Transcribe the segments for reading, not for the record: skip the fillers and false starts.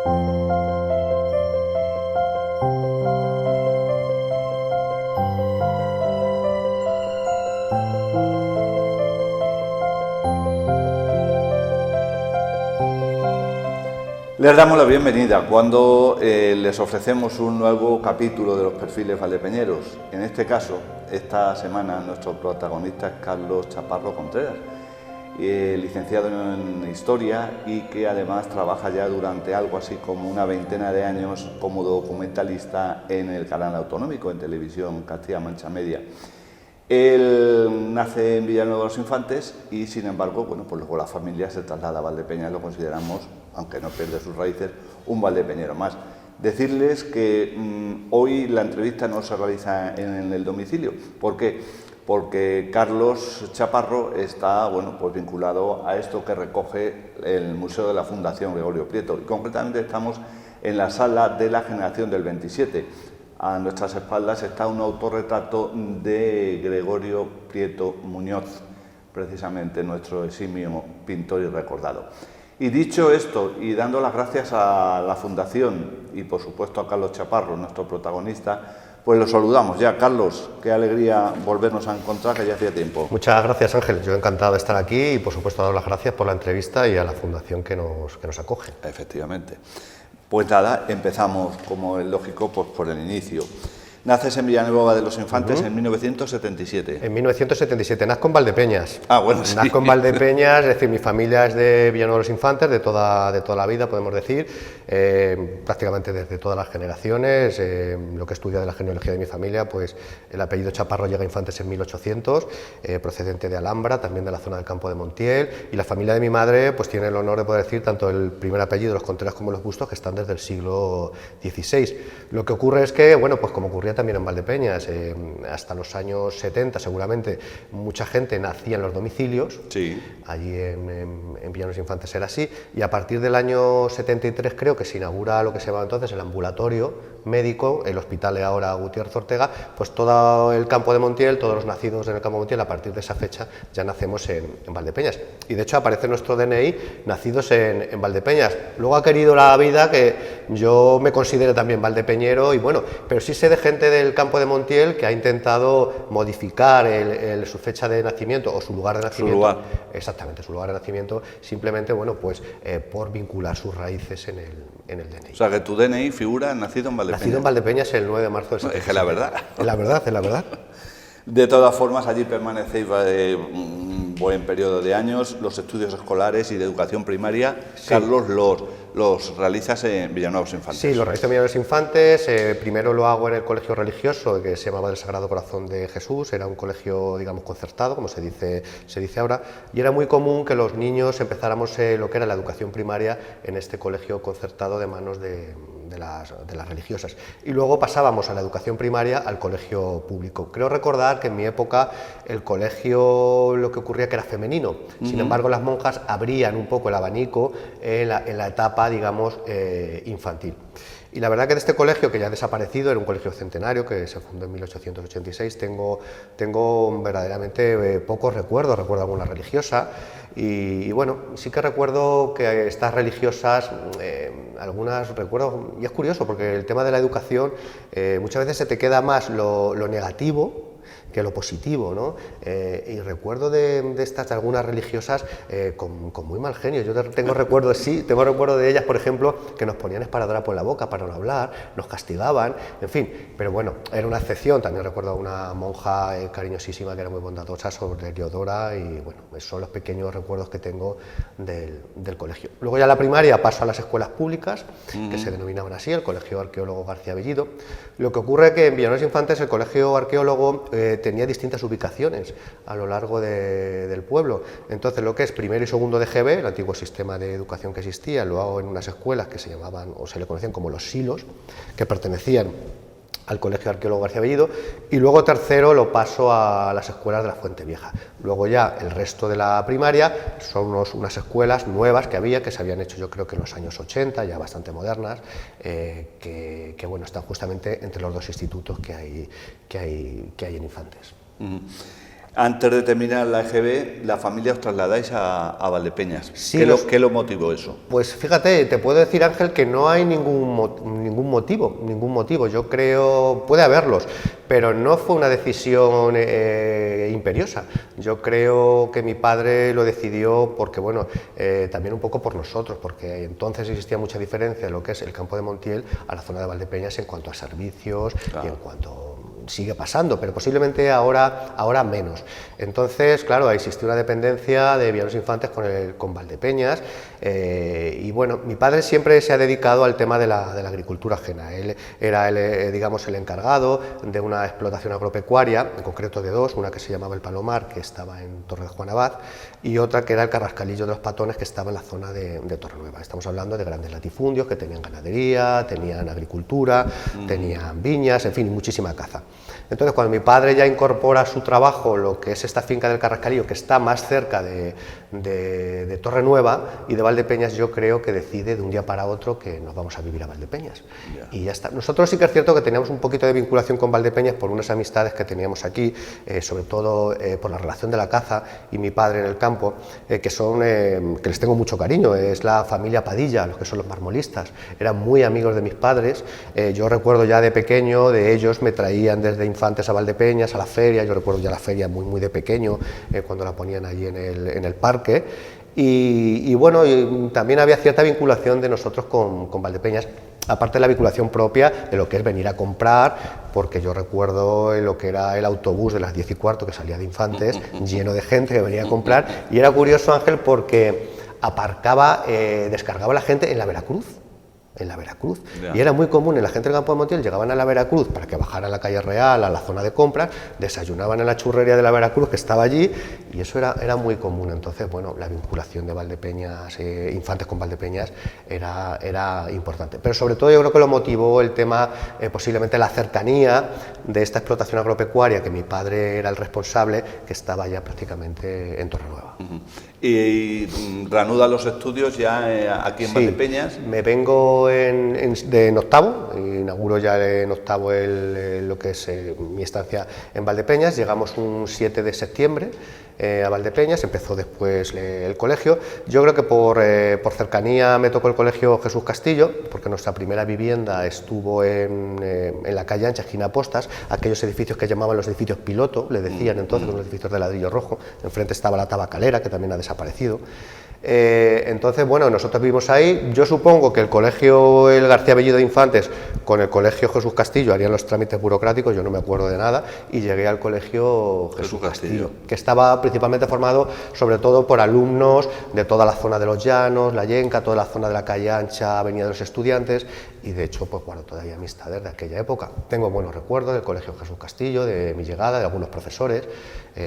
Les damos la bienvenida cuando les ofrecemos un nuevo capítulo de los perfiles valdepeñeros. En este caso, esta semana, nuestro protagonista es Carlos Chaparro Contreras, licenciado en Historia y que además trabaja ya durante algo así como una veintena de años como documentalista en el canal autonómico, en televisión Castilla-Mancha Media. Él nace en Villanueva de los Infantes y, sin embargo, bueno, pues luego la familia se traslada a Valdepeñas, lo consideramos, aunque no pierde sus raíces, un valdepeñero más. Decirles que hoy la entrevista no se realiza en el domicilio. ¿Por qué? Porque Carlos Chaparro está, bueno, pues vinculado a esto que recoge el Museo de la Fundación Gregorio Prieto, y concretamente estamos en la sala de la generación del 27. A nuestras espaldas está un autorretrato de Gregorio Prieto Muñoz, precisamente nuestro eximio pintor y recordado. Y dicho esto, y dando las gracias a la Fundación y por supuesto a Carlos Chaparro, nuestro protagonista, pues lo saludamos ya. Carlos, qué alegría volvernos a encontrar, que ya hacía tiempo. Muchas gracias, Ángel. Yo encantado de estar aquí y por supuesto dar las gracias por la entrevista y a la Fundación que nos acoge. Efectivamente. Pues nada, empezamos, como es lógico, pues por el inicio. Naces en Villanueva de los Infantes en 1977. En 1977, nazco en Valdepeñas. Ah, bueno, sí. Nazco en Valdepeñas, es decir, mi familia es de Villanueva de los Infantes, de toda la vida, podemos decir, prácticamente desde todas las generaciones. Lo que estudia de la genealogía de mi familia, pues el apellido Chaparro llega a Infantes en 1800, procedente de Alhambra, también de la zona del Campo de Montiel, y la familia de mi madre pues tiene el honor de poder decir tanto el primer apellido, los Contreras, como los Bustos, que están desde el siglo XVI. Lo que ocurre es que, bueno, pues como ocurría también en Valdepeñas, hasta los años 70 seguramente mucha gente nacía en los domicilios, sí. Allí en Villanueva de los Infantes era así, y a partir del año 73 creo que se inaugura lo que se llamaba entonces el ambulatorio médico, el hospital de ahora Gutiérrez Ortega, pues todo el Campo de Montiel, todos los nacidos en el Campo de Montiel, a partir de esa fecha ya nacemos en Valdepeñas, y de hecho aparece nuestro DNI nacidos en Valdepeñas. Luego ha querido la vida que yo me considere también valdepeñero, y bueno, pero sí sé de gente del Campo de Montiel que ha intentado modificar su fecha de nacimiento o su lugar de nacimiento. Su lugar. Exactamente, su lugar de nacimiento, simplemente, bueno, pues por vincular sus raíces en el DNI. O sea, que tu DNI figura nacido en Valdepeñas. Nacido en Valdepeñas el 9 de marzo del 77. Es que la verdad. Es la verdad, es la verdad. De todas formas, allí permanecéis un buen periodo de años. Los estudios escolares y de educación primaria, sí. Carlos, los realizas en Villanueva de los Infantes. Sí, los realizo en Villanueva de los Infantes. Primero lo hago en el colegio religioso, que se llamaba del Sagrado Corazón de Jesús. Era un colegio, digamos, concertado, como se dice ahora, y era muy común que los niños empezáramos lo que era la educación primaria en este colegio concertado de manos de las religiosas, y luego pasábamos a la educación primaria al colegio público. Creo recordar que en mi época el colegio, lo que ocurría que era femenino, sin embargo las monjas abrían un poco el abanico en la etapa, digamos, infantil. Y la verdad que de este colegio, que ya ha desaparecido, era un colegio centenario que se fundó en 1886, tengo verdaderamente pocos recuerdos. Recuerdo alguna religiosa y bueno, sí que recuerdo que estas religiosas, algunas recuerdo, y es curioso porque el tema de la educación muchas veces se te queda más lo negativo que lo positivo, ¿no? Y recuerdo de algunas religiosas con muy mal genio. Yo tengo recuerdo de ellas, por ejemplo, que nos ponían esparadrapo en la boca para no hablar, nos castigaban, en fin, pero bueno, era una excepción. También recuerdo a una monja cariñosísima que era muy bondadosa, sobre Leodora, y bueno, esos son los pequeños recuerdos que tengo del colegio. Luego ya la primaria paso a las escuelas públicas, que se denominaban así, el Colegio Arqueólogo García Bellido. Lo que ocurre es que en Villanueva de los Infantes el Colegio Arqueólogo tenía distintas ubicaciones a lo largo del pueblo. Entonces, lo que es primero y segundo de GB, el antiguo sistema de educación que existía, lo hago en unas escuelas que se llamaban, o se le conocían como los silos, que pertenecían al Colegio Arqueólogo García Bellido, y luego tercero lo paso a las escuelas de la Fuente Vieja. Luego ya el resto de la primaria son unas escuelas nuevas que se habían hecho, yo creo que en los años 80, ya bastante modernas, que bueno, están justamente entre los dos institutos que hay en Infantes. Antes de terminar la EGB, la familia os trasladáis a Valdepeñas. Sí, ¿Qué lo motivó eso? Pues fíjate, te puedo decir, Ángel, que no hay ningún motivo. Yo creo, puede haberlos, pero no fue una decisión imperiosa. Yo creo que mi padre lo decidió porque, bueno, también un poco por nosotros, porque entonces existía mucha diferencia de lo que es el campo de Montiel a la zona de Valdepeñas en cuanto a servicios, claro, y en cuanto... sigue pasando, pero posiblemente ahora menos. Entonces, claro, existió una dependencia de Villanos Infantes con Valdepeñas, y bueno, mi padre siempre se ha dedicado al tema de la agricultura ajena. Él era, digamos, el encargado de una explotación agropecuaria, en concreto de dos, una que se llamaba El Palomar, que estaba en Torre de Juan Abad, y otra que era el Carrascalillo de los Patones, que estaba en la zona de Torrenueva. Estamos hablando de grandes latifundios que tenían ganadería, tenían agricultura, tenían viñas, en fin, muchísima caza. Entonces, cuando mi padre ya incorpora a su trabajo lo que es esta finca del Carrascalillo, que está más cerca de Torrenueva y de Valdepeñas, yo creo que decide de un día para otro que nos vamos a vivir a Valdepeñas. Yeah. Y ya está. Nosotros sí que es cierto que teníamos un poquito de vinculación con Valdepeñas por unas amistades que teníamos aquí, sobre todo por la relación de la caza y mi padre en el campo, que les tengo mucho cariño. Es la familia Padilla, los que son los marmolistas. Eran muy amigos de mis padres. Yo recuerdo ya de pequeño, de ellos me traían desde Infantes a Valdepeñas, a la feria. Yo recuerdo ya la feria muy de pequeño, cuando la ponían allí en el parque, y bueno, también había cierta vinculación de nosotros con Valdepeñas, aparte de la vinculación propia de lo que es venir a comprar, porque yo recuerdo lo que era el autobús de las 10:15 que salía de Infantes, lleno de gente que venía a comprar, y era curioso, Ángel, porque descargaba la gente en la Veracruz. Yeah. Y era muy común, en la gente del campo de Montiel llegaban a la Veracruz para que bajaran a la calle Real, a la zona de compras, desayunaban en la churrería de la Veracruz que estaba allí, y eso era muy común. Entonces, bueno, la vinculación de Valdepeñas, Infantes con Valdepeñas, era importante. Pero sobre todo yo creo que lo motivó el tema, posiblemente la cercanía de esta explotación agropecuaria, que mi padre era el responsable, que estaba ya prácticamente en Torrenueva. ¿Y reanuda los estudios ya aquí en Valdepeñas? Me vengo en octavo, inauguro ya en octavo lo que es mi estancia en Valdepeñas. Llegamos un 7 de septiembre a Valdepeñas, empezó después el colegio. Yo creo que por cercanía me tocó el colegio Jesús Castillo, porque nuestra primera vivienda estuvo en la calle Ancha, esquina Postas, aquellos edificios que llamaban los edificios piloto, le decían entonces, los edificios de ladrillo rojo. Enfrente estaba la tabacalera, que también ha desaparecido. Entonces, bueno, nosotros vivimos ahí. Yo supongo que el colegio el García Bellido de Infantes con el colegio Jesús Castillo harían los trámites burocráticos, yo no me acuerdo de nada, y llegué al colegio Jesús Castillo, que estaba principalmente formado sobre todo por alumnos de toda la zona de los Llanos, La Yenca, toda la zona de la calle Ancha, Avenida de los Estudiantes, y de hecho, pues guardo todavía amistades de aquella época. Tengo buenos recuerdos del colegio Jesús Castillo, de mi llegada, de algunos profesores,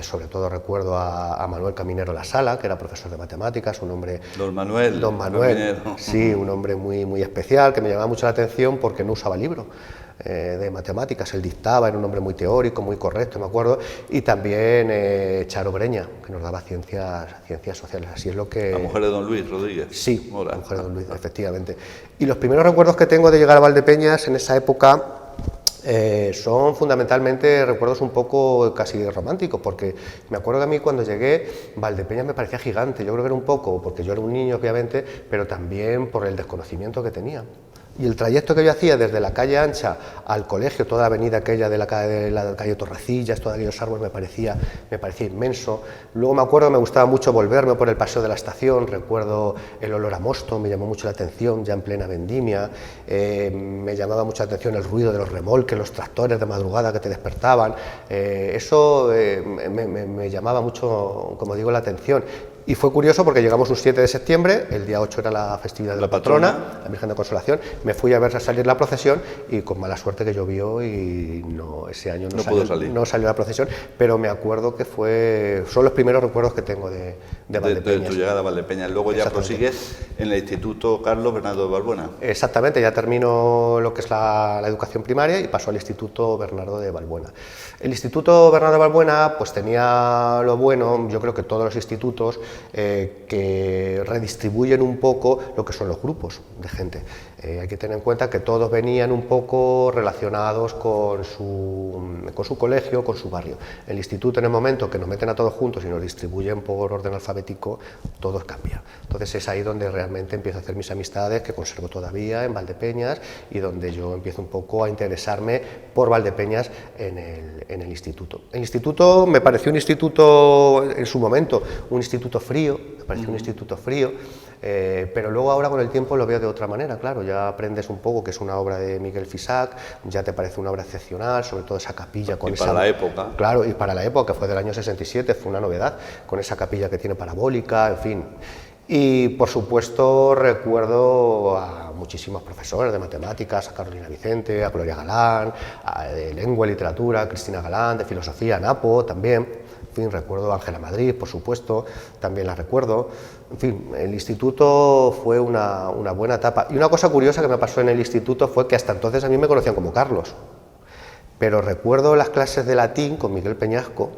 sobre todo recuerdo a Manuel Caminero La Sala, que era profesor de matemáticas, un hombre... Don Manuel. Sí, un hombre muy especial, que me llamaba mucho la atención porque no usaba libro de matemáticas, él dictaba, era un hombre muy teórico, muy correcto, me acuerdo, y también Charo Breña, que nos daba ciencias sociales, así es lo que... La mujer de don Luis Rodríguez. Sí, la mujer de don Luis, efectivamente. Y los primeros recuerdos que tengo de llegar a Valdepeñas en esa época son fundamentalmente recuerdos un poco casi románticos, porque me acuerdo que a mí cuando llegué Valdepeñas me parecía gigante. Yo creo que era un poco porque yo era un niño, obviamente, pero también por el desconocimiento que tenía. Y el trayecto que yo hacía desde la calle Ancha al colegio, toda la avenida aquella de la calle Torrecillas, todos aquellos árboles, me parecía inmenso. Luego me acuerdo que me gustaba mucho volverme por el paseo de la estación, recuerdo el olor a mosto, me llamó mucho la atención, ya en plena vendimia, me llamaba mucho la atención el ruido de los remolques, los tractores de madrugada que te despertaban, eso me llamaba mucho, como digo, la atención. Y fue curioso porque llegamos un 7 de septiembre, el día 8 era la festividad de la patrona, la Virgen de Consolación, me fui a ver salir la procesión y con mala suerte que llovió y ese año no salió la procesión, pero me acuerdo que son los primeros recuerdos que tengo de Valdepeñas. De tu llegada a Valdepeñas. Luego ya prosigues en el Instituto Carlos Bernardo de Balbuena. Exactamente, ya termino lo que es la educación primaria y paso al Instituto Bernardo de Balbuena. El Instituto Bernardo de Balbuena pues tenía lo bueno, yo creo que todos los institutos, que redistribuyen un poco lo que son los grupos de gente. Hay que tener en cuenta que todos venían un poco relacionados con su colegio, con su barrio. El instituto, en el momento que nos meten a todos juntos y nos distribuyen por orden alfabético, todo cambia. Entonces es ahí donde realmente empiezo a hacer mis amistades, que conservo todavía en Valdepeñas, y donde yo empiezo un poco a interesarme por Valdepeñas en el instituto. El instituto me pareció un instituto, en su momento, un instituto frío, me pareció un instituto frío, pero luego ahora con el tiempo lo veo de otra manera, claro, ya aprendes un poco que es una obra de Miguel Fisac, ya te parece una obra excepcional, sobre todo esa capilla con y para la época. Claro, y para la época, que fue del año 67, fue una novedad, con esa capilla que tiene parabólica, en fin. Y por supuesto recuerdo a muchísimos profesores de matemáticas, a Carolina Vicente, a Gloria Galán, de lengua y literatura, a Cristina Galán, de filosofía, a Napo también. En fin, recuerdo a Ángela Madrid, por supuesto, también la recuerdo. En fin, el instituto fue una buena etapa. Y una cosa curiosa que me pasó en el instituto fue que hasta entonces a mí me conocían como Carlos. Pero recuerdo las clases de latín con Miguel Peñasco,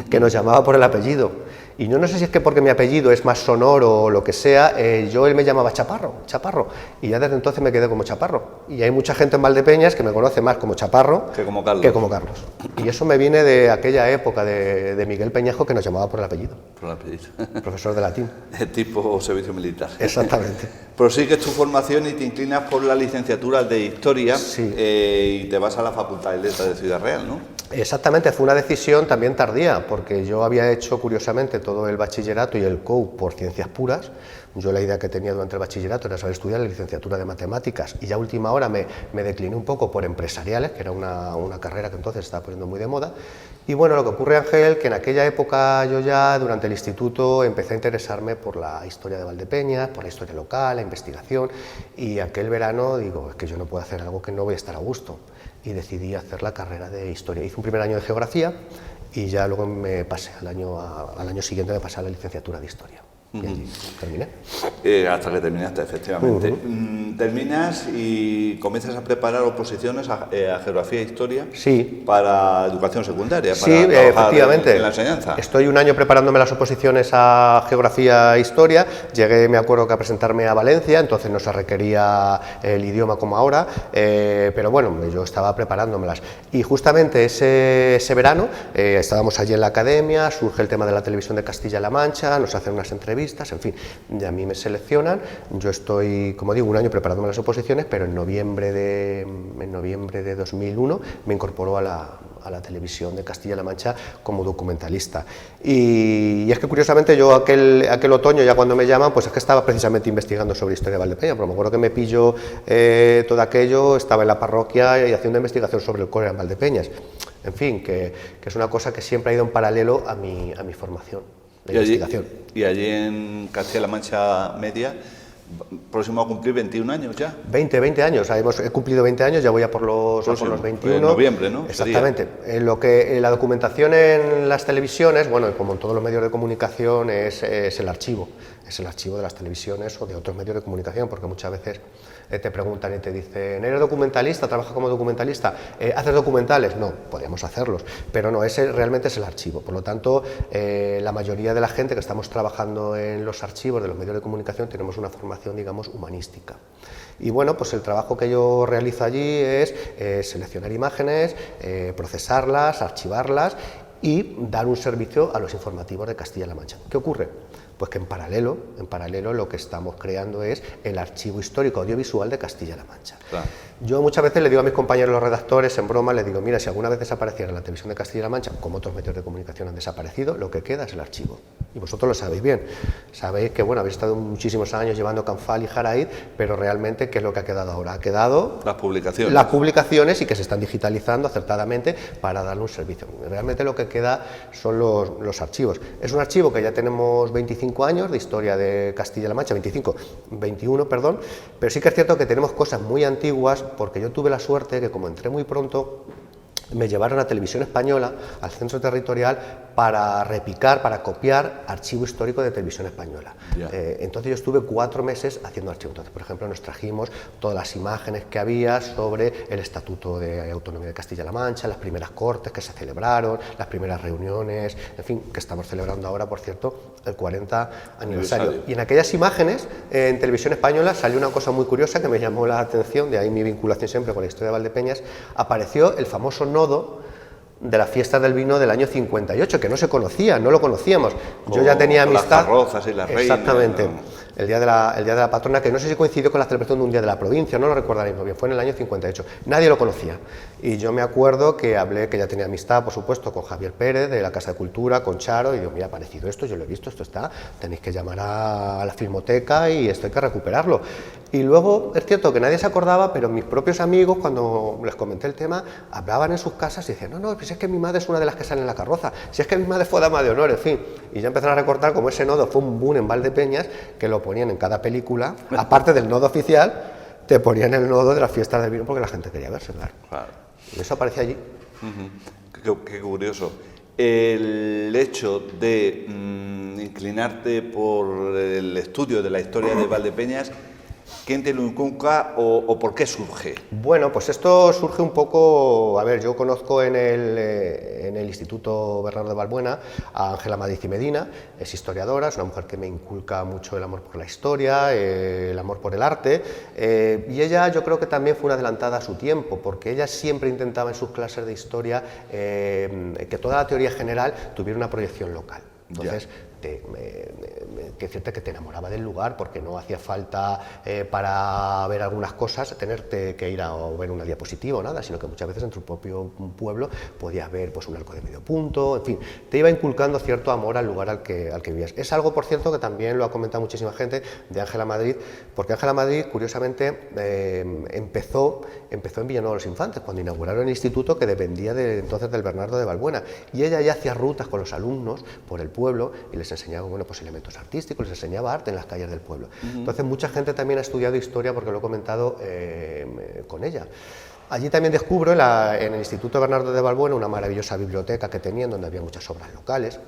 que nos llamaba por el apellido. Y yo no sé si es que porque mi apellido es más sonoro o lo que sea, él me llamaba Chaparro, y ya desde entonces me quedé como Chaparro. Y hay mucha gente en Valdepeñas que me conoce más como Chaparro que como Carlos. Y eso me viene de aquella época de Miguel Peñasco, que nos llamaba por el apellido. Por el apellido. Profesor de latín. Tipo servicio militar. Exactamente. Prosigues tu formación y te inclinas por la licenciatura de Historia, sí. Y te vas a la Facultad de Letras de Ciudad Real, ¿no? Exactamente, fue una decisión también tardía, porque yo había hecho curiosamente todo el bachillerato y el COU por ciencias puras. Yo la idea que tenía durante el bachillerato era saber estudiar la licenciatura de matemáticas, y ya a última hora me decliné un poco por empresariales, que era una carrera que entonces estaba poniendo muy de moda. Y bueno, lo que ocurre, Ángel, que en aquella época yo ya durante el instituto empecé a interesarme por la historia de Valdepeñas, por la historia local, la investigación, y aquel verano digo, es que yo no puedo hacer algo que no voy a estar a gusto, y decidí hacer la carrera de historia. Hice un primer año de geografía y ya luego me pasé al año siguiente me pasé a la licenciatura de historia. Y allí terminé. Hasta que terminaste, efectivamente. Terminas y comienzas a preparar oposiciones a Geografía e Historia, sí, para educación secundaria, sí, para trabajar efectivamente. en la enseñanza. Estoy un año preparándome las oposiciones a Geografía e Historia. Llegué, me acuerdo, que a presentarme a Valencia, entonces no se requería el idioma como ahora, pero bueno, yo estaba preparándomelas. Y justamente ese verano estábamos allí en la academia, surge el tema de la televisión de Castilla-La Mancha, nos hacen unas entrevistas, en fin, y a mí me seleccionan. Yo estoy, como digo, un año preparándome las oposiciones, pero en noviembre de 2001 me incorporó a la televisión de Castilla-La Mancha como documentalista. Y es que curiosamente yo aquel otoño, ya cuando me llaman, pues es que estaba precisamente investigando sobre historia de Valdepeñas, pero me acuerdo que me pilló todo aquello, estaba en la parroquia y haciendo investigación sobre el cólera en Valdepeñas. En fin, que es una cosa que siempre ha ido en paralelo a mi formación de investigación. Y allí en Castilla-La Mancha Media, próximo a cumplir 21 años ya. 20 años, he cumplido 20 años, ya voy a por los 21. En noviembre, ¿no? Exactamente. La documentación en las televisiones, bueno, como en todos los medios de comunicación, es el archivo de las televisiones o de otros medios de comunicación, porque muchas veces te preguntan y te dicen, ¿eres documentalista? ¿Trabajas como documentalista? ¿Haces documentales? No, podemos hacerlos, pero no, ese realmente es el archivo. Por lo tanto, la mayoría de la gente que estamos trabajando en los archivos de los medios de comunicación tenemos una formación, digamos, humanística. Y bueno, pues el trabajo que yo realizo allí es seleccionar imágenes, procesarlas, archivarlas y dar un servicio a los informativos de Castilla-La Mancha. ¿Qué ocurre? Pues que en paralelo lo que estamos creando es el archivo histórico audiovisual de Castilla-La Mancha. Claro. Yo muchas veces le digo a mis compañeros los redactores, en broma, les digo, mira, si alguna vez desapareciera la televisión de Castilla-La Mancha, como otros medios de comunicación han desaparecido, lo que queda es el archivo. Y vosotros lo sabéis bien. Sabéis que, bueno, habéis estado muchísimos años llevando Canfal y Jaraíd, pero realmente, ¿qué es lo que ha quedado ahora? Ha quedado las publicaciones y que se están digitalizando acertadamente para darle un servicio. Realmente lo que queda son los archivos. Es un archivo que ya tenemos 25 años de historia de Castilla-La Mancha, 21, perdón, pero sí que es cierto que tenemos cosas muy antiguas, porque yo tuve la suerte que, como entré muy pronto, me llevaron a Televisión Española, al centro territorial, para repicar, para copiar archivo histórico de Televisión Española. Entonces yo estuve 4 meses haciendo archivo. Entonces, por ejemplo, nos trajimos todas las imágenes que había sobre el Estatuto de Autonomía de Castilla-La Mancha, las primeras cortes que se celebraron, las primeras reuniones, en fin, que estamos celebrando ahora, por cierto, el 40 aniversario. Y en aquellas imágenes, en Televisión Española, salió una cosa muy curiosa que me llamó la atención, de ahí mi vinculación siempre con la historia de Valdepeñas. Apareció el famoso nodo de la fiesta del vino del año 58, que no se conocía, no lo conocíamos. Yo ya tenía amistad. Las carrozas y las reinas. Exactamente. El día de la patrona, que no sé si coincidió con la celebración de un día de la provincia, no lo recordaré muy bien, fue en el año 58. Nadie lo conocía. Y yo me acuerdo que hablé, que ya tenía amistad, por supuesto, con Javier Pérez, de la Casa de Cultura, con Charo, y digo, mira, ha aparecido esto, yo lo he visto, esto está, tenéis que llamar a la Filmoteca y esto hay que recuperarlo. Y luego, es cierto que nadie se acordaba, pero mis propios amigos, cuando les comenté el tema, hablaban en sus casas y decían, no, pues es que mi madre es una de las que sale en la carroza, si es que mi madre fue dama de honor, en fin. Y ya empezaron a recordar como ese nodo fue un boom en Valdepeñas, que lo ponían en cada película, aparte del nodo oficial, te ponían el nodo de las fiestas del vino porque la gente quería verse, claro. Y eso aparecía allí. Qué curioso. El hecho de inclinarte por el estudio de la historia de Valdepeñas, ¿quién te lo inculca o por qué surge? Bueno, pues esto surge un poco, a ver, yo conozco en el Instituto Bernardo de Balbuena a Ángela Madrid y Medina, es historiadora, es una mujer que me inculca mucho el amor por la historia, el amor por el arte, y ella yo creo que también fue una adelantada a su tiempo, porque ella siempre intentaba en sus clases de historia que toda la teoría general tuviera una proyección local. Entonces, que es cierto que te enamoraba del lugar, porque no hacía falta para ver algunas cosas tenerte que ir a ver una diapositiva o nada, sino que muchas veces en tu propio pueblo podías ver pues un arco de medio punto, en fin, te iba inculcando cierto amor al lugar al que vivías. Es algo, por cierto, que también lo ha comentado muchísima gente de Ángela Madrid, porque Ángela Madrid, curiosamente, empezó en Villanueva de los Infantes, cuando inauguraron el instituto, que dependía entonces del Bernardo de Balbuena, y ella ya hacía rutas con los alumnos por el pueblo y les enseñaba, bueno, pues elementos artísticos, les enseñaba arte en las calles del pueblo. Entonces mucha gente también ha estudiado historia, porque lo he comentado con ella. Allí también descubro en el Instituto Bernardo de Balbuena una maravillosa biblioteca que tenían, donde había muchas obras locales.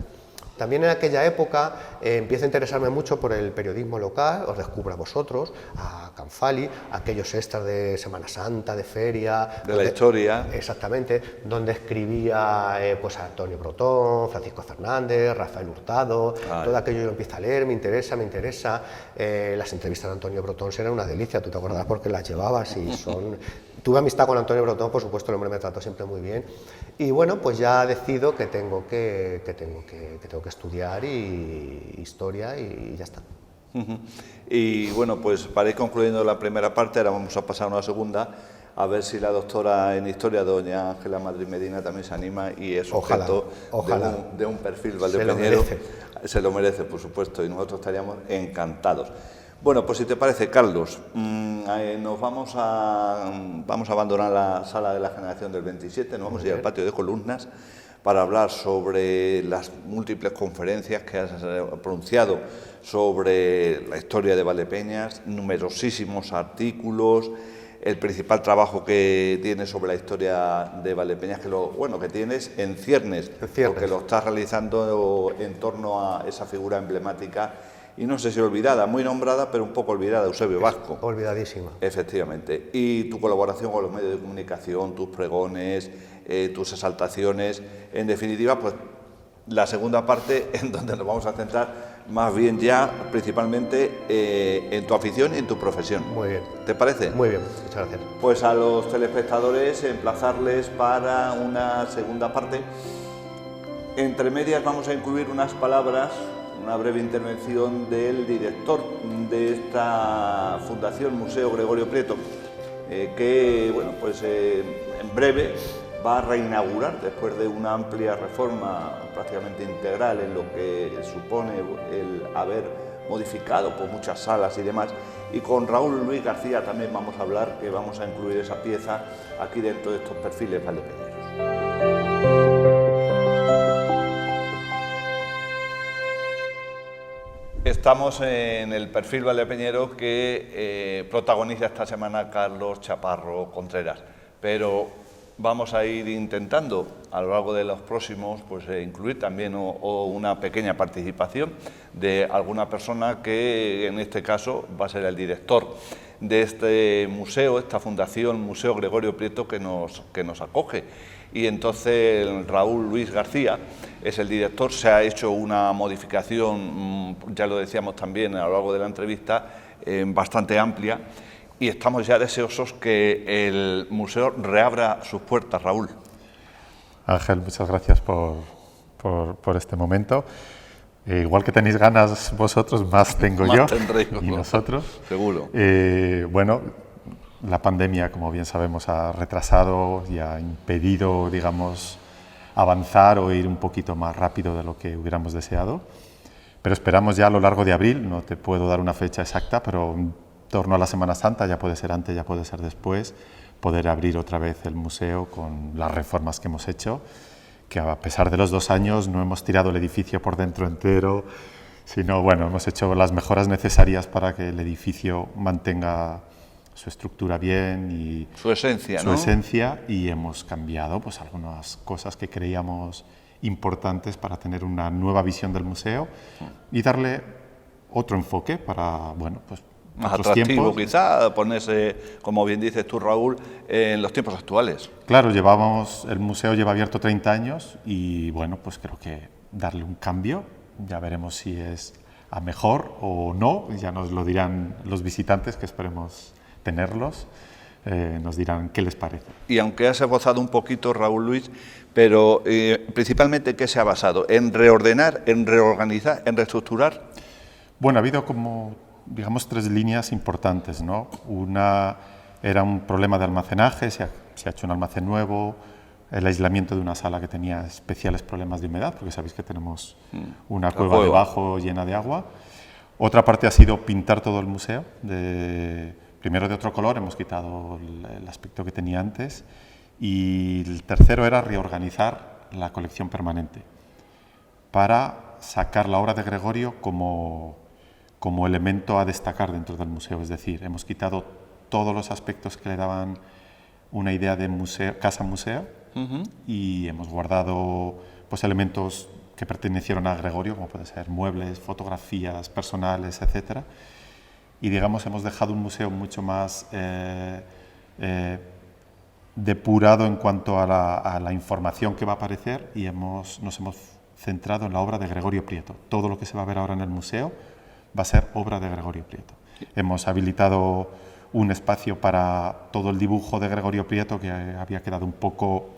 También en aquella época empiezo a interesarme mucho por el periodismo local, os descubro a vosotros, a Canfali, aquellos extras de Semana Santa, de feria... De la historia. Exactamente, donde escribía pues a Antonio Brotón, Francisco Fernández, Rafael Hurtado, todo aquello yo empiezo a leer, me interesa. Las entrevistas de Antonio Brotón eran una delicia, tú te acordarás porque las llevabas y son... Tuve amistad con Antonio Brotón, por supuesto, el hombre me trató siempre muy bien. Y bueno, pues ya decido que tengo que estudiar historia y ya está. Y bueno, pues para ir concluyendo la primera parte, ahora vamos a pasar a una segunda, a ver si la doctora en historia, doña Ángela Madrid Medina, también se anima y es objeto de un perfil valdepeñero. Se lo merece, por supuesto, y nosotros estaríamos encantados. Bueno, pues si te parece, Carlos, nos vamos a abandonar la sala de la generación del 27, nos vamos a ir al patio de columnas para hablar sobre las múltiples conferencias que has pronunciado sobre la historia de Valdepeñas, numerosísimos artículos, el principal trabajo que tienes sobre la historia de Valdepeñas, que tienes en ciernes, porque lo estás realizando en torno a esa figura emblemática y no sé si olvidada, muy nombrada, pero un poco olvidada, Eusebio Vasco. Olvidadísima. Efectivamente. Y tu colaboración con los medios de comunicación, tus pregones, tus exaltaciones, en definitiva, pues la segunda parte en donde nos vamos a centrar más bien ya, principalmente, en tu afición y en tu profesión. Muy bien. ¿Te parece? Muy bien, muchas gracias. Pues a los telespectadores, emplazarles para una segunda parte. Entre medias vamos a incluir unas palabras, una breve intervención del director de esta Fundación Museo Gregorio Prieto, que bueno, pues en breve va a reinaugurar, después de una amplia reforma prácticamente integral en lo que supone el haber modificado por muchas salas y demás, y con Raúl Luis García también vamos a hablar, que vamos a incluir esa pieza aquí dentro de estos perfiles valdepeñeros. Estamos en el perfil valdepeñero que protagoniza esta semana Carlos Chaparro Contreras, pero vamos a ir intentando a lo largo de los próximos pues incluir también o una pequeña participación de alguna persona que en este caso va a ser el director de este museo, esta fundación Museo Gregorio Prieto que nos acoge. Y entonces Raúl Luis García es el director, se ha hecho una modificación, ya lo decíamos también a lo largo de la entrevista, bastante amplia, y estamos ya deseosos que el museo reabra sus puertas, Raúl. Ángel, muchas gracias por este momento. Igual que tenéis ganas vosotros, más tengo yo y nosotros. Seguro. Bueno, la pandemia, como bien sabemos, ha retrasado y ha impedido, digamos, avanzar o ir un poquito más rápido de lo que hubiéramos deseado. Pero esperamos ya a lo largo de abril, no te puedo dar una fecha exacta, pero en torno a la Semana Santa, ya puede ser antes, ya puede ser después, poder abrir otra vez el museo con las reformas que hemos hecho, que a pesar de los 2 años no hemos tirado el edificio por dentro entero, sino bueno, hemos hecho las mejoras necesarias para que el edificio mantenga su estructura bien y su esencia, su esencia, y hemos cambiado pues algunas cosas que creíamos importantes para tener una nueva visión del museo y darle otro enfoque para, bueno, pues más atractivo quizá, ponerse, como bien dices tú, Raúl, en los tiempos actuales. Claro, el museo lleva abierto 30 años y bueno, pues creo que darle un cambio, ya veremos si es a mejor o no, ya nos lo dirán los visitantes, que esperemos tenerlos, nos dirán qué les parece. Y aunque has esbozado un poquito, Raúl Luis, pero principalmente, ¿qué se ha basado? ¿En reordenar, en reorganizar, en reestructurar? Bueno, ha habido como, digamos, 3 líneas importantes, ¿no? Una era un problema de almacenaje, se ha hecho un almacén nuevo, el aislamiento de una sala que tenía especiales problemas de humedad, porque sabéis que tenemos una cueva debajo llena de agua. Otra parte ha sido pintar todo el museo, primero de otro color, hemos quitado el aspecto que tenía antes, y el tercero era reorganizar la colección permanente para sacar la obra de Gregorio como elemento a destacar dentro del museo. Es decir, hemos quitado todos los aspectos que le daban una idea de museo, casa-museo, y hemos guardado pues, elementos que pertenecieron a Gregorio, como pueden ser muebles, fotografías personales, etc. Y digamos, hemos dejado un museo mucho más depurado en cuanto a la información que va a aparecer, y nos hemos centrado en la obra de Gregorio Prieto. Todo lo que se va a ver ahora en el museo va a ser obra de Gregorio Prieto. Hemos habilitado un espacio para todo el dibujo de Gregorio Prieto, que había quedado un poco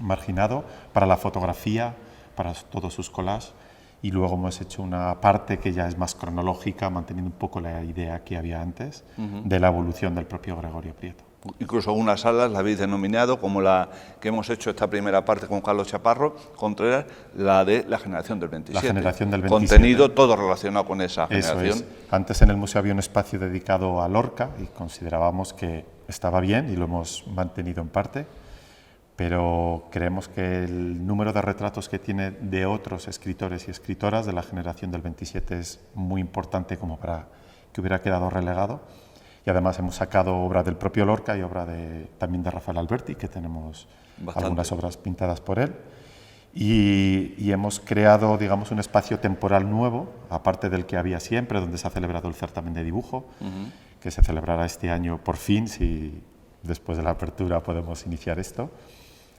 marginado, para la fotografía, para todos sus collages, y luego hemos hecho una parte que ya es más cronológica, manteniendo un poco la idea que había antes de la evolución del propio Gregorio Prieto. Incluso unas salas la habéis denominado como la que hemos hecho esta primera parte con Carlos Chaparro Contreras, la de la generación del 27. La generación del 27. Contenido todo relacionado con esa generación. Eso es. Antes en el museo había un espacio dedicado a Lorca y considerábamos que estaba bien y lo hemos mantenido en parte, pero creemos que el número de retratos que tiene de otros escritores y escritoras de la generación del 27 es muy importante como para que hubiera quedado relegado. Y además hemos sacado obra del propio Lorca y obra también de Rafael Alberti, que tenemos algunas obras pintadas por él. Y hemos creado, digamos, un espacio temporal nuevo, aparte del que había siempre, donde se ha celebrado el certamen de dibujo, que se celebrará este año por fin, si después de la apertura podemos iniciar esto.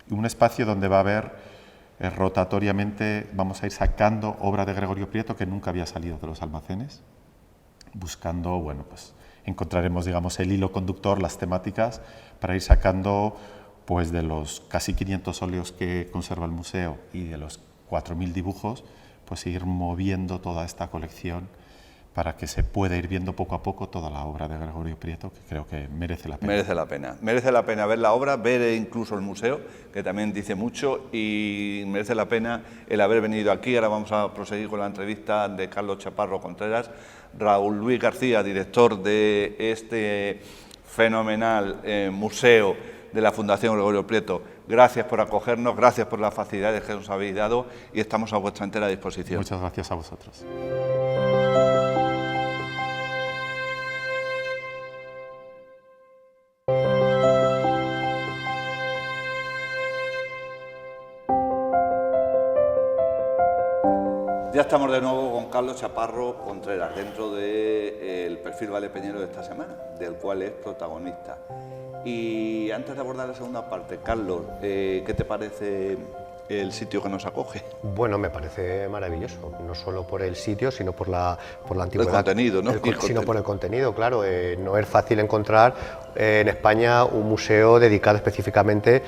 Y un espacio donde va a haber rotatoriamente, vamos a ir sacando obra de Gregorio Prieto que nunca había salido de los almacenes, buscando, bueno, pues encontraremos, digamos, el hilo conductor, las temáticas, para ir sacando, pues, de los casi 500 óleos que conserva el museo y de los 4.000 dibujos, pues ir moviendo toda esta colección para que se pueda ir viendo poco a poco toda la obra de Gregorio Prieto, que creo que merece la pena. Merece la pena ver la obra, ver incluso el museo, que también dice mucho, y merece la pena el haber venido aquí. Ahora vamos a proseguir con la entrevista de Carlos Chaparro Contreras. Raúl Luis García, director de este fenomenal museo de la Fundación Gregorio Prieto. Gracias por acogernos, gracias por las facilidades que nos habéis dado y estamos a vuestra entera disposición. Muchas gracias a vosotros. estamos de nuevo con Carlos Chaparro Contreras, dentro del perfil valdepeñero de esta semana, del cual es protagonista. Y antes de abordar la segunda parte, Carlos, ¿qué te parece el sitio que nos acoge? Bueno, me parece maravilloso, no solo por el sitio, sino por la antigüedad. El contenido, ¿no? Sino por el contenido, claro. No es fácil encontrar en España un museo dedicado específicamente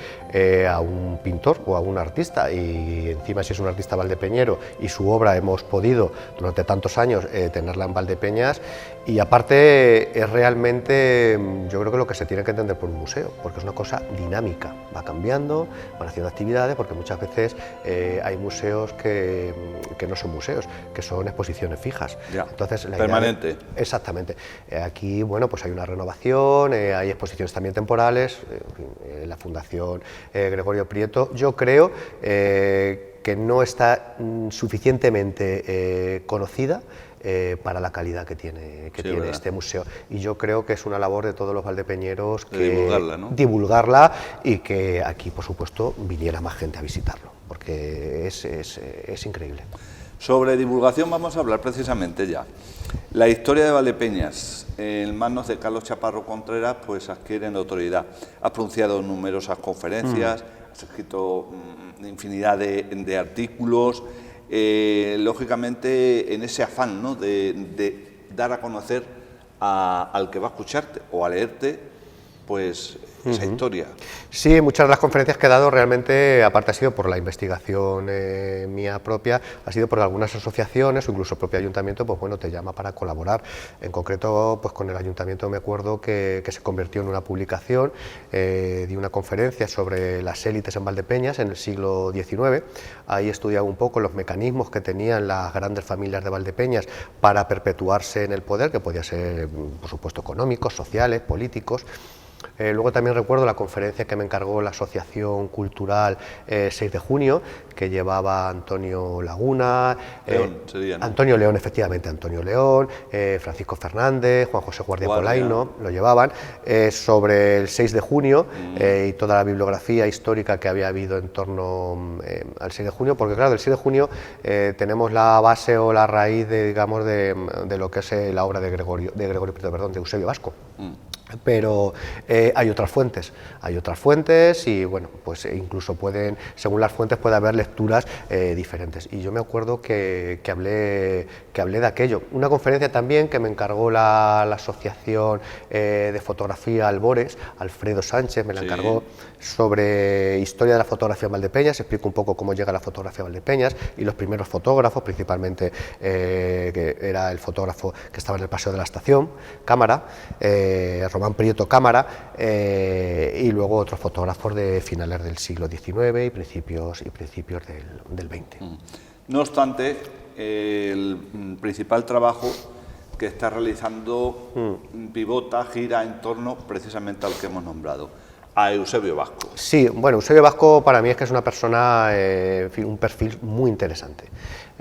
a un pintor o a un artista, y encima si es un artista valdepeñero y su obra hemos podido durante tantos años tenerla en Valdepeñas, y aparte es realmente, yo creo que lo que se tiene que entender por un museo, porque es una cosa dinámica, va cambiando, van haciendo actividades, porque muchas veces hay museos que no son museos, que son exposiciones fijas. Ya, entonces, permanente. Exactamente. Aquí, bueno, pues hay una renovación, hay exposiciones también temporales, la Fundación Gregorio Prieto, yo creo que no está suficientemente conocida para la calidad que tiene este museo, y yo creo que es una labor de todos los valdepeñeros divulgarla, ¿no? Divulgarla, y que aquí, por supuesto, viniera más gente a visitarlo, porque es increíble. Sobre divulgación vamos a hablar precisamente ya. La historia de Valdepeñas en manos de Carlos Chaparro Contreras pues adquiere notoriedad. Has pronunciado numerosas conferencias, has escrito infinidad de artículos. Lógicamente en ese afán, ¿no?, de dar a conocer al que va a escucharte o a leerte pues esa historia. Sí, muchas de las conferencias que he dado realmente, aparte ha sido por la investigación mía propia, ha sido por algunas asociaciones o incluso el propio ayuntamiento, pues bueno, te llama para colaborar. En concreto, pues con el ayuntamiento me acuerdo que se convirtió en una publicación, di una conferencia sobre las élites en Valdepeñas en el siglo XIX. Ahí estudiaba un poco los mecanismos que tenían las grandes familias de Valdepeñas para perpetuarse en el poder, que podía ser, por supuesto, económicos, sociales, políticos. Luego también recuerdo la conferencia que me encargó la Asociación Cultural 6 de junio, que llevaba Antonio Laguna, León, sería, ¿no? Antonio León, efectivamente, Antonio León, Francisco Fernández, Juan José Guardia Polaino, lo llevaban, sobre el 6 de junio y toda la bibliografía histórica que había habido en torno al 6 de junio, porque claro, del 6 de junio tenemos la base o la raíz de, digamos, de lo que es la obra de Eusebio Vasco. Pero hay otras fuentes y bueno, pues incluso según las fuentes puede haber lecturas diferentes, y yo me acuerdo que hablé de aquello. Una conferencia también que me encargó la Asociación de Fotografía Albores, Alfredo Sánchez me la encargó, sobre historia de la fotografía en Valdepeñas. Explico un poco cómo llega la fotografía a Valdepeñas y los primeros fotógrafos, principalmente que era el fotógrafo que estaba en el Paseo de la Estación, Cámara, Román Prieto Cámara, y luego otros fotógrafos de finales del siglo XIX y principios del XX. No obstante, el principal trabajo que está realizando pivota, gira en torno precisamente al que hemos nombrado, a Eusebio Vasco. Sí, bueno, Eusebio Vasco para mí es que es una persona, un perfil muy interesante,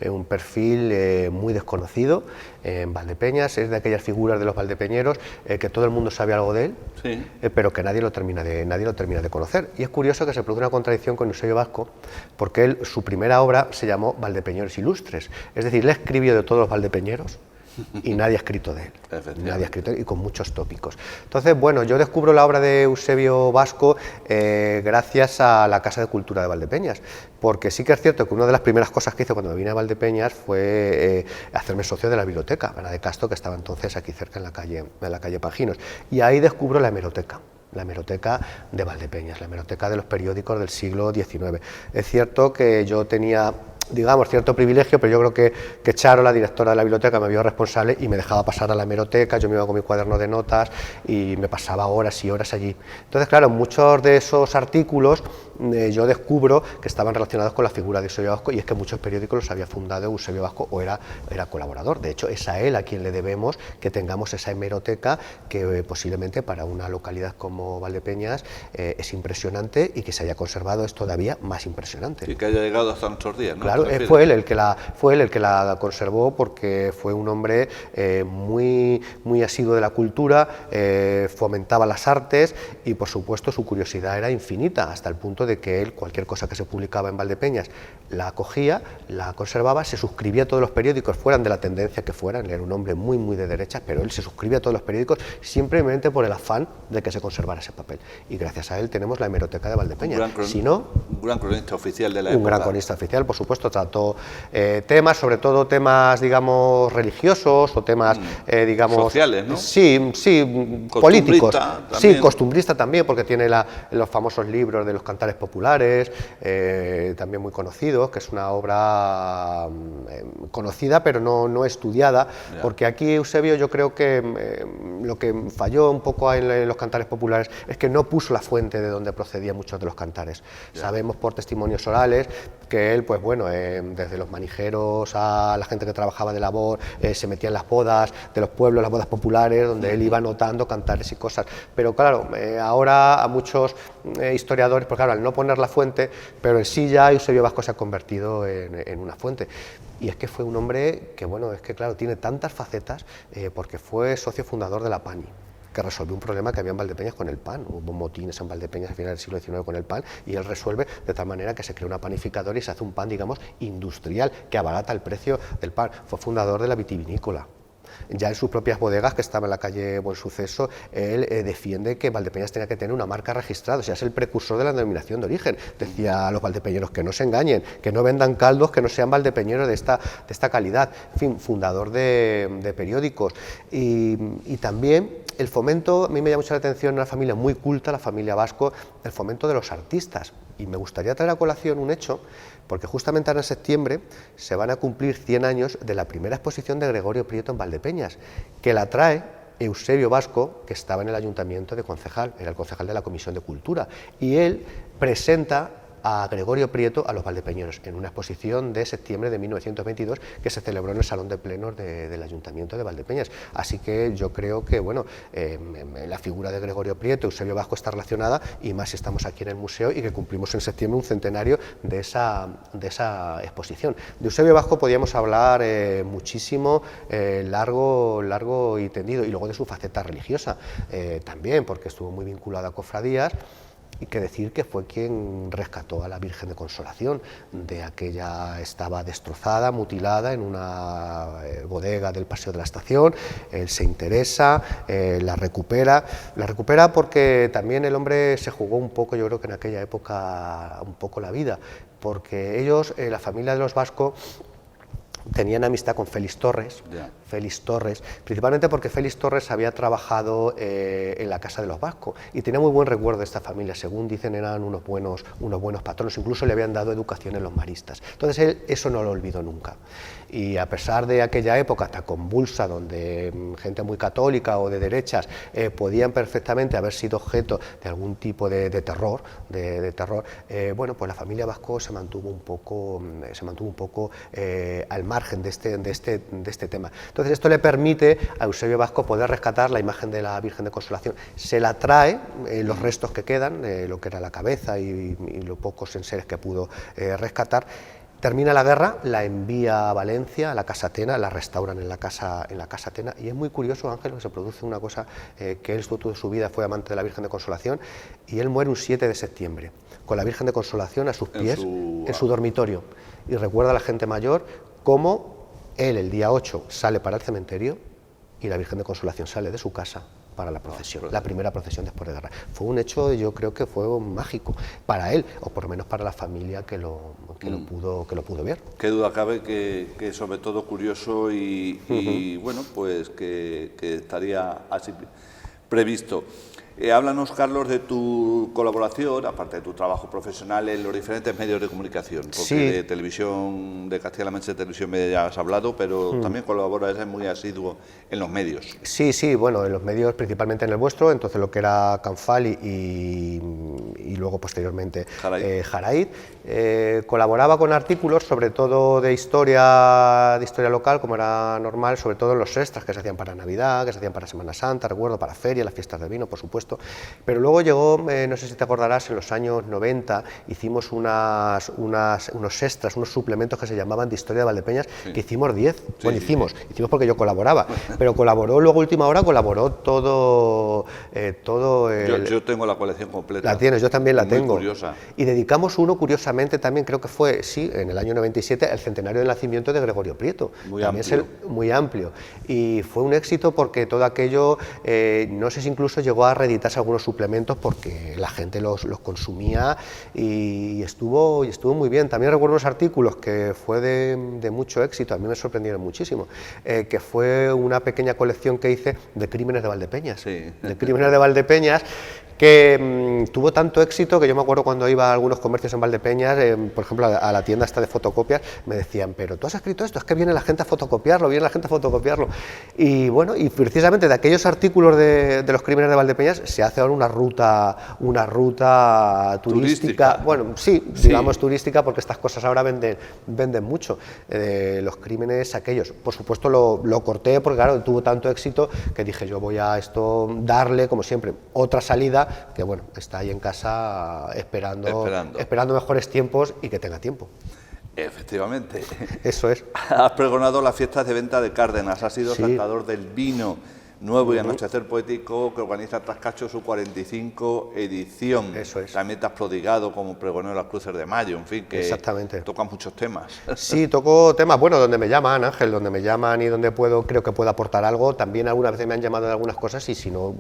un perfil muy desconocido en Valdepeñas. Es de aquellas figuras de los valdepeñeros que todo el mundo sabe algo de él, sí, pero que nadie lo termina de conocer. Y es curioso que se produce una contradicción con Eusebio Vasco, porque él, su primera obra se llamó Valdepeñeros Ilustres, es decir, él escribió de todos los valdepeñeros y nadie ha escrito de él, y con muchos tópicos. Entonces, bueno, yo descubro la obra de Eusebio Vasco gracias a la Casa de Cultura de Valdepeñas, porque sí que es cierto que una de las primeras cosas que hice cuando me vine a Valdepeñas fue hacerme socio de la biblioteca, la de Castro, que estaba entonces aquí cerca en la calle Paginos, y ahí descubro la hemeroteca de Valdepeñas, la hemeroteca de los periódicos del siglo XIX. Es cierto que yo tenía, digamos, cierto privilegio, pero yo creo que Charo, la directora de la biblioteca, me vio responsable y me dejaba pasar a la hemeroteca. Yo me iba con mi cuaderno de notas y me pasaba horas y horas allí. Entonces, claro, muchos de esos artículos yo descubro que estaban relacionados con la figura de Eusebio Vasco, y es que muchos periódicos los había fundado Eusebio Vasco o era colaborador. De hecho, es a él a quien le debemos que tengamos esa hemeroteca que posiblemente para una localidad como Valdepeñas es impresionante, y que se haya conservado es todavía más impresionante. Y que haya llegado hasta nuestros días, ¿no? Claro, fue él el que la conservó, porque fue un hombre muy asiduo de la cultura, fomentaba las artes y por supuesto su curiosidad era infinita, hasta el punto de que él, cualquier cosa que se publicaba en Valdepeñas, la acogía, la conservaba, se suscribía a todos los periódicos, fueran de la tendencia que fueran. Él era un hombre muy de derechas, pero él se suscribía a todos los periódicos simplemente por el afán de que se conservara ese papel, y gracias a él tenemos la hemeroteca de Valdepeñas. Si no, un gran cronista oficial de la época. Un gran cronista oficial, por supuesto, trató temas, sobre todo temas, digamos, religiosos o temas, digamos... sociales, ¿no? Sí, políticos. También. Sí, costumbrista también, porque tiene los famosos libros de los cantares populares, también muy conocidos, que es una obra conocida, pero no estudiada, porque aquí Eusebio, yo creo que lo que falló un poco en los cantares populares es que no puso la fuente de donde procedían muchos de los cantares. Sabemos por testimonios orales que él, pues bueno, desde los manijeros a la gente que trabajaba de labor, se metía en las bodas de los pueblos, las bodas populares, donde él iba anotando cantares y cosas. Pero claro, ahora a muchos historiadores, pues claro, al no poner la fuente, pero en sí ya Eusebio Vasco se ha convertido en una fuente. Y es que fue un hombre que, bueno, es que claro, tiene tantas facetas, porque fue socio fundador de la PANI, que resolvió un problema que había en Valdepeñas con el pan. Hubo motines en Valdepeñas a finales del siglo XIX con el pan, y él resuelve de tal manera que se crea una panificadora y se hace un pan, digamos, industrial, que abarata el precio del pan. Fue fundador de la vitivinícola. Ya en sus propias bodegas, que estaba en la calle Buen Suceso, él defiende que Valdepeñas tenía que tener una marca registrada, o sea, es el precursor de la denominación de origen. Decía a los valdepeñeros que no se engañen, que no vendan caldos que no sean valdepeñeros de esta calidad. En fin, fundador de periódicos. Y también el fomento, a mí me llama mucho la atención, una familia muy culta, la familia Vasco, el fomento de los artistas. Y me gustaría traer a colación un hecho, porque justamente ahora en septiembre se van a cumplir 100 años de la primera exposición de Gregorio Prieto en Valdepeñas, que la trae Eusebio Vasco, que estaba en el ayuntamiento de concejal, era el concejal de la Comisión de Cultura, y él presenta a Gregorio Prieto a los valdepeñeros en una exposición de septiembre de 1922 que se celebró en el Salón de Plenos del Ayuntamiento de Valdepeñas. Así que yo creo que, bueno, la figura de Gregorio Prieto, Eusebio Vasco está relacionada, y más si estamos aquí en el museo y que cumplimos en septiembre un centenario de esa exposición. De Eusebio Vasco podíamos hablar muchísimo, largo y tendido, y luego de su faceta religiosa también, porque estuvo muy vinculado a cofradías. Y que decir que fue quien rescató a la Virgen de Consolación de aquella, estaba destrozada, mutilada en una bodega del Paseo de la Estación. Él se interesa, la recupera porque también el hombre se jugó un poco, yo creo que en aquella época, un poco la vida, porque ellos, la familia de los Vasco, tenían amistad con Félix Torres, principalmente porque Félix Torres había trabajado en la casa de los Vasco y tenía muy buen recuerdo de esta familia. Según dicen, eran unos buenos patronos, incluso le habían dado educación en los maristas. Entonces él eso no lo olvidó nunca. Y a pesar de aquella época tan convulsa, donde gente muy católica o de derechas podían perfectamente haber sido objeto de algún tipo de terror, bueno, pues la familia Vasco se mantuvo un poco al margen de este tema. Entonces esto le permite a Eusebio Vasco poder rescatar la imagen de la Virgen de Consolación. Se la trae, los restos que quedan, lo que era la cabeza y los pocos enseres que pudo rescatar. Termina la guerra, la envía a Valencia, a la Casa Atena, la restauran en la casa Atena, y es muy curioso, Ángel, que se produce una cosa, que él toda su vida fue amante de la Virgen de Consolación, y él muere un 7 de septiembre, con la Virgen de Consolación a sus pies, en su dormitorio, y recuerda a la gente mayor cómo él el día 8 sale para el cementerio y la Virgen de Consolación sale de su casa para la procesión, la primera procesión después de guerra. Fue un hecho, yo creo que fue mágico para él, o por lo menos para la familia que lo pudo ver. Qué duda cabe que sobre todo curioso y bueno, pues que estaría así previsto. Háblanos, Carlos, de tu colaboración, aparte de tu trabajo profesional en los diferentes medios de comunicación, porque sí, de televisión, de Castilla-La Mancha Televisión Media ya has hablado, pero también colaboras, es muy asiduo en los medios. Sí, bueno, en los medios, principalmente en el vuestro, entonces lo que era Canfali y y luego posteriormente Jaraíz. Colaboraba con artículos, sobre todo de historia local, como era normal, sobre todo en los extras que se hacían para Navidad, que se hacían para Semana Santa, recuerdo, para feria, las fiestas del vino, por supuesto. Pero luego llegó, no sé si te acordarás, en los años 90 hicimos unos extras, unos suplementos que se llamaban de Historia de Valdepeñas, que hicimos 10. Bueno, hicimos porque yo colaboraba, pero colaboró luego última hora, colaboró todo el... Yo tengo la colección completa. La tienes, yo también la tengo. Muy curiosa. Y dedicamos uno, curiosamente, también creo que fue, sí, en el año 97, el centenario del nacimiento de Gregorio Prieto. Muy también amplio. Muy amplio. Y fue un éxito porque todo aquello, no sé si incluso llegó a reeditarse algunos suplementos porque la gente los consumía y estuvo muy bien. También recuerdo unos artículos que fue de mucho éxito, a mí me sorprendieron muchísimo, que fue una pequeña colección que hice de crímenes de Valdepeñas. Sí. De crímenes de Valdepeñas, que tuvo tanto éxito que yo me acuerdo cuando iba a algunos comercios en Valdepeñas, por ejemplo a la tienda esta de fotocopias, me decían, pero tú has escrito esto, es que viene la gente a fotocopiarlo, y bueno, y precisamente de aquellos artículos de los crímenes de Valdepeñas se hace ahora una ruta turística, bueno, sí, digamos turística, porque estas cosas ahora venden mucho, los crímenes aquellos. Por supuesto lo corté porque claro, tuvo tanto éxito que dije yo voy a esto darle, como siempre, otra salida, que bueno, está ahí en casa esperando mejores tiempos y que tenga tiempo. Efectivamente. Eso es. Has pregonado las fiestas de venta de Cárdenas, has sido saltador del vino nuevo y anochecer poético que organiza Trascacho su 45 edición. Eso es. También te has prodigado como pregonero de las Cruces de Mayo, en fin, que exactamente. Tocan muchos temas. Sí, toco temas, bueno, donde me llaman, Ángel, donde me llaman y donde creo que puedo aportar algo. También algunas veces me han llamado de algunas cosas y si no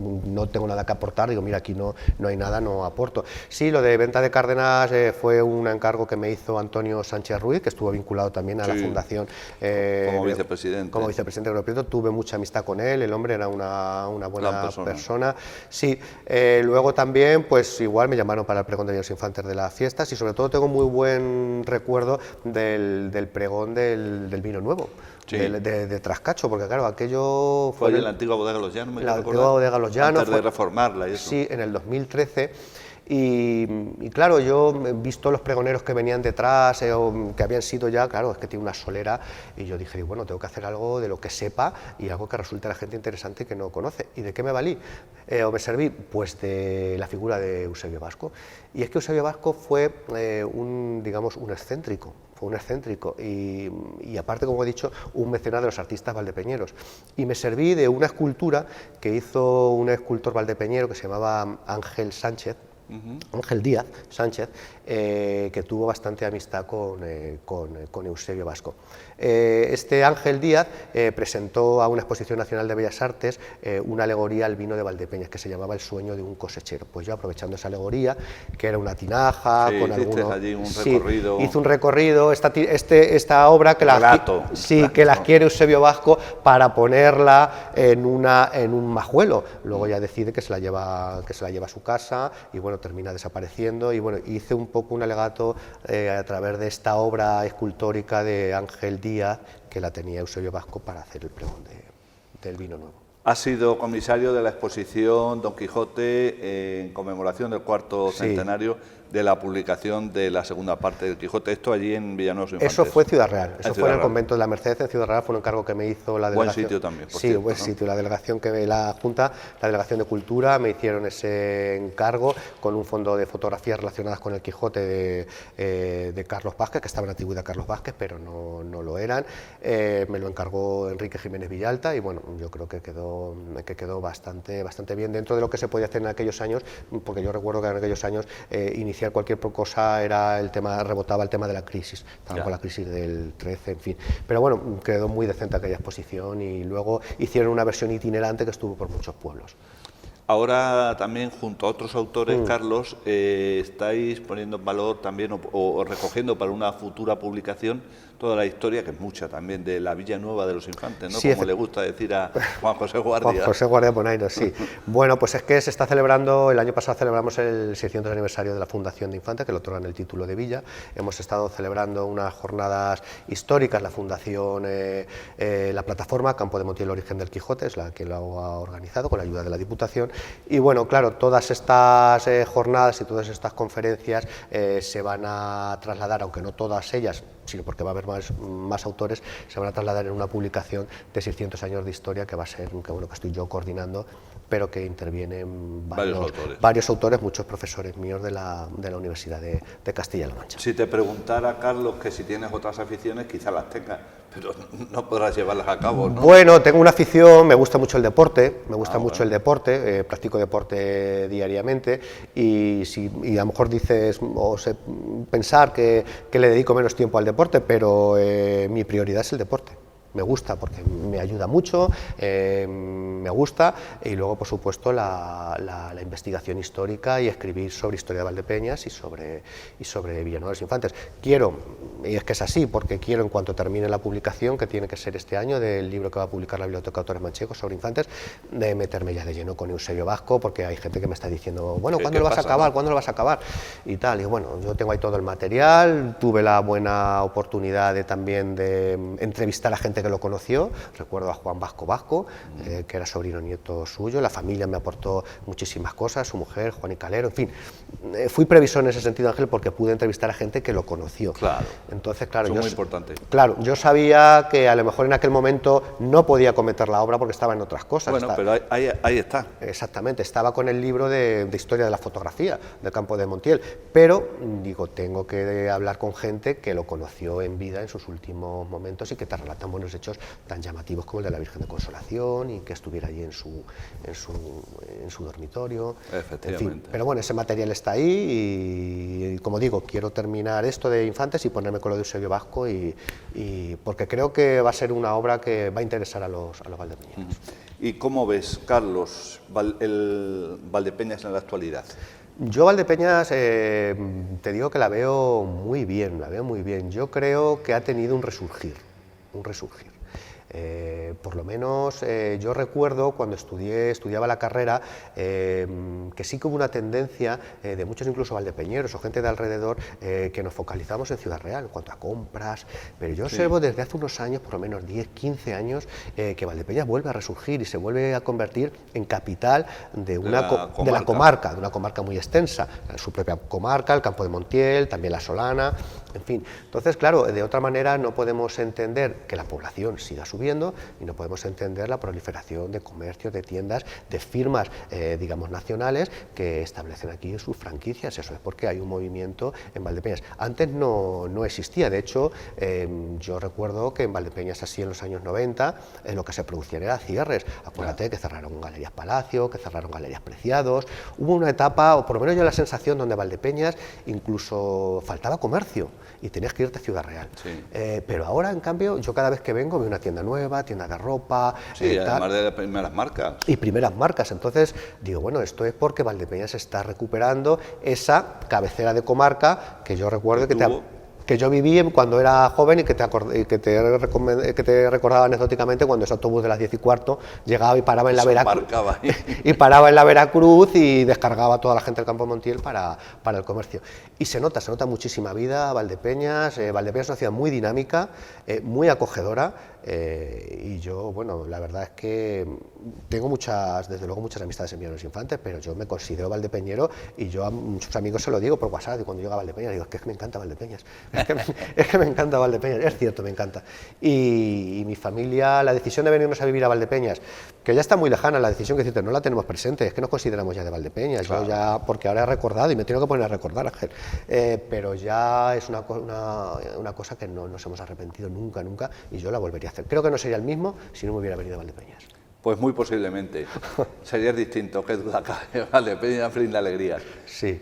tengo nada que aportar, digo, mira, aquí no hay nada, no aporto. Sí, lo de venta de Cárdenas fue un encargo que me hizo Antonio Sánchez Ruiz, que estuvo vinculado también a la fundación. Como vicepresidente. Como vicepresidente de Gregorio Prieto, tuve mucha amistad con él, el hombre era una buena persona. Sí, luego también, pues igual me llamaron para el pregón de los infantes de las fiestas y sobre todo tengo muy buen recuerdo del pregón del vino nuevo, de Trascacho, porque claro, aquello fue en la antigua bodega Los Llanos, la antigua bodega Los Llanos, antes de reformarla y eso. Sí, en el 2013. Y claro, yo he visto los pregoneros que venían detrás, que habían sido ya, claro, es que tiene una solera, y yo dije, bueno, tengo que hacer algo de lo que sepa y algo que resulte a la gente interesante y que no conoce. ¿Y de qué me valí? ¿O me serví? Pues de la figura de Eusebio Vasco. Y es que Eusebio Vasco fue un excéntrico. Fue un excéntrico y aparte, como he dicho, un mecenaz de los artistas valdepeñeros. Y me serví de una escultura que hizo un escultor valdepeñero que se llamaba Ángel Sánchez, Ángel Díaz Sánchez, que tuvo bastante amistad con Eusebio Vasco. Este Ángel Díaz presentó a una exposición nacional de Bellas Artes una alegoría al vino de Valdepeñas que se llamaba El sueño de un cosechero. Pues yo, aprovechando esa alegoría, que era una tinaja, con algunos... allí un recorrido. Hizo un recorrido, esta obra que que la quiere Eusebio Vasco para ponerla en un majuelo. Luego ya decide que se la lleva a su casa y bueno, termina desapareciendo y bueno, hice un poco un alegato a través de esta obra escultórica de Ángel Díaz que la tenía Eusebio Vasco para hacer el pregón del vino nuevo. Ha sido comisario de la exposición Don Quijote en conmemoración del cuarto centenario de la publicación de la segunda parte del Quijote, esto allí en Villanueva de los Infantes. Eso fue Ciudad Real, eso fue en el convento de la Merced, en Ciudad Real, fue un encargo que me hizo la delegación. Buen sitio también, por sí, cierto, buen sitio, la delegación la Junta, la Delegación de Cultura, me hicieron ese encargo con un fondo de fotografías relacionadas con el Quijote de Carlos Vázquez, que estaba en la antigüedad Carlos Vázquez, pero no lo eran. Me lo encargó Enrique Jiménez Villalta y bueno, yo creo que quedó bastante bien dentro de lo que se podía hacer en aquellos años, porque yo recuerdo que en aquellos años iniciar cualquier cosa rebotaba el tema de la crisis, estaba con la crisis del 13, en fin. Pero bueno, quedó muy decente aquella exposición y luego hicieron una versión itinerante que estuvo por muchos pueblos. Ahora también, junto a otros autores, Carlos, estáis poniendo en valor también o recogiendo para una futura publicación toda la historia, que es mucha también, de la Villa Nueva de los Infantes, ¿no? Sí, Como le gusta decir a Juan José Guardia. Juan José Guardia Bonaino, sí. Bueno, pues es que se está celebrando, el año pasado celebramos el 600 aniversario de la Fundación de Infantes, que le otorgan el título de Villa. Hemos estado celebrando unas jornadas históricas, la Fundación, la plataforma Campo de Montiel, el origen del Quijote, es la que lo ha organizado con la ayuda de la Diputación. Y bueno, claro, todas estas jornadas y todas estas conferencias se van a trasladar, aunque no todas ellas, sino porque va a haber más autores, se van a trasladar en una publicación de 600 años de historia que va a ser, que estoy yo coordinando, pero que intervienen varios autores, muchos profesores míos de la Universidad de Castilla-La Mancha. Si te preguntara, Carlos, que si tienes otras aficiones, quizás las tengas, pero no podrás llevarlas a cabo, ¿no? Bueno, tengo una afición, me gusta mucho el deporte, el deporte, practico deporte diariamente y a lo mejor dices, pensar que le dedico menos tiempo al deporte, pero mi prioridad es el deporte. Me gusta porque me ayuda mucho, me gusta, y luego por supuesto la investigación histórica y escribir sobre historia de Valdepeñas y sobre Villanueva de los Infantes. Quiero, y es que es así, porque quiero en cuanto termine la publicación, que tiene que ser este año, del libro que va a publicar la Biblioteca de Autores Manchegos sobre Infantes, de meterme ya de lleno con Eusebio Vasco, porque hay gente que me está diciendo, bueno, ¿cuándo lo vas a acabar? ¿Cuándo lo vas a acabar? Y tal, y bueno, yo tengo ahí todo el material, tuve la buena oportunidad también de entrevistar a gente que lo conoció, recuerdo a Juan Vasco, que era sobrino nieto suyo, la familia me aportó muchísimas cosas, su mujer, Juan y Calero, en fin, fui previsor en ese sentido, Ángel, porque pude entrevistar a gente que lo conoció. Claro. Entonces, claro, eso es muy importante. Claro, yo sabía que a lo mejor en aquel momento no podía cometer la obra porque estaba en otras cosas. Bueno, pero ahí está. Exactamente, estaba con el libro de historia de la fotografía del Campo de Montiel, pero digo, tengo que hablar con gente que lo conoció en vida en sus últimos momentos y que te relatan buenos hechos tan llamativos como el de la Virgen de Consolación y que estuviera allí en su dormitorio. Efectivamente. En fin, pero bueno, ese material está ahí y como digo, quiero terminar esto de Infantes y ponerme con lo de Eusebio Vasco y porque creo que va a ser una obra que va a interesar a los valdepeñeros. ¿Y cómo ves, Carlos, el Valdepeñas en la actualidad? Yo Valdepeñas te digo que la veo muy bien, Yo creo que ha tenido un resurgir. Por lo menos yo recuerdo cuando estudiaba la carrera que sí que hubo una tendencia de muchos incluso valdepeñeros o gente de alrededor que nos focalizamos en Ciudad Real en cuanto a compras, pero yo observo desde hace unos años, por lo menos 10, 15 años, que Valdepeñas vuelve a resurgir y se vuelve a convertir en capital de una comarca muy extensa, su propia comarca, el Campo de Montiel, también la Solana, en fin. Entonces, claro, de otra manera no podemos entender que la población siga subiendo y no podemos entender la proliferación de comercios, de tiendas, de firmas, digamos, nacionales que establecen aquí sus franquicias. Eso es porque hay un movimiento en Valdepeñas. Antes no existía, de hecho, yo recuerdo que en Valdepeñas, así en los años 90, lo que se producían eran cierres. Acuérdate que cerraron Galerías Palacio, que cerraron Galerías Preciados. Hubo una etapa, o por lo menos yo la sensación, donde Valdepeñas incluso faltaba comercio y tenías que irte a Ciudad Real. Sí. Pero ahora, en cambio, yo cada vez que vengo veo una tienda nueva, tienda de ropa... Sí, además de las primeras marcas. Y primeras marcas. Entonces, digo, bueno, esto es porque Valdepeñas está recuperando esa cabecera de comarca que yo recuerdo que yo viví cuando era joven y que te recordaba anecdóticamente cuando ese autobús de las 10:15 llegaba y paraba en la Veracruz y paraba en la Veracruz y descargaba a toda la gente del Campo de Montiel para el comercio. Y se nota muchísima vida. Valdepeñas es una ciudad muy dinámica, muy acogedora, y yo, bueno, la verdad es que tengo desde luego muchas amistades en Villanueva de los Infantes, pero yo me considero valdepeñero y yo a muchos amigos se lo digo por WhatsApp y cuando llego a Valdepeñas digo, es que me encanta Valdepeñas, es que me encanta Valdepeñas, es cierto, me encanta. Y mi familia, la decisión de venirnos a vivir a Valdepeñas, que ya está muy lejana, la decisión que no la tenemos presente, es que nos consideramos ya de Valdepeñas, claro. Yo ya, porque ahora he recordado y me tengo que poner a recordar, Ángel, pero ya es una cosa que no nos hemos arrepentido nunca, y yo la volvería a hacer. Creo que no sería el mismo si no me hubiera venido a Valdepeñas. Pues muy posiblemente. Sería distinto, qué duda cabe. Valdepeñas brinda alegría. Sí.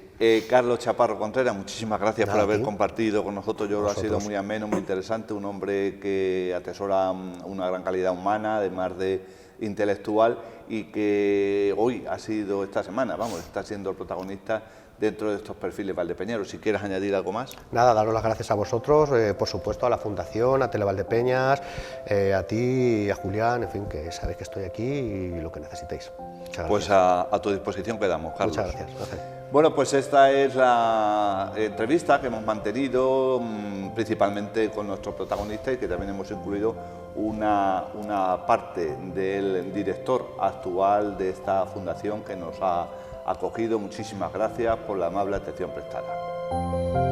Carlos Chaparro Contreras, muchísimas gracias por haber compartido con nosotros. Yo creo que ha sido muy ameno, muy interesante. Un hombre que atesora una gran calidad humana, además de intelectual y que hoy ha sido, esta semana, vamos, está siendo el protagonista dentro de estos perfiles valdepeñeros. Si quieres añadir algo más. Nada, daros las gracias a vosotros, por supuesto a la Fundación, a Televaldepeñas, a ti y a Julián, en fin, que sabéis que estoy aquí y lo que necesitéis. Muchas gracias. Pues a tu disposición quedamos, Carlos. Muchas gracias. Bueno, pues esta es la entrevista que hemos mantenido principalmente con nuestros protagonistas y que también hemos incluido una parte del director actual de esta fundación que nos ha acogido. Muchísimas gracias por la amable atención prestada.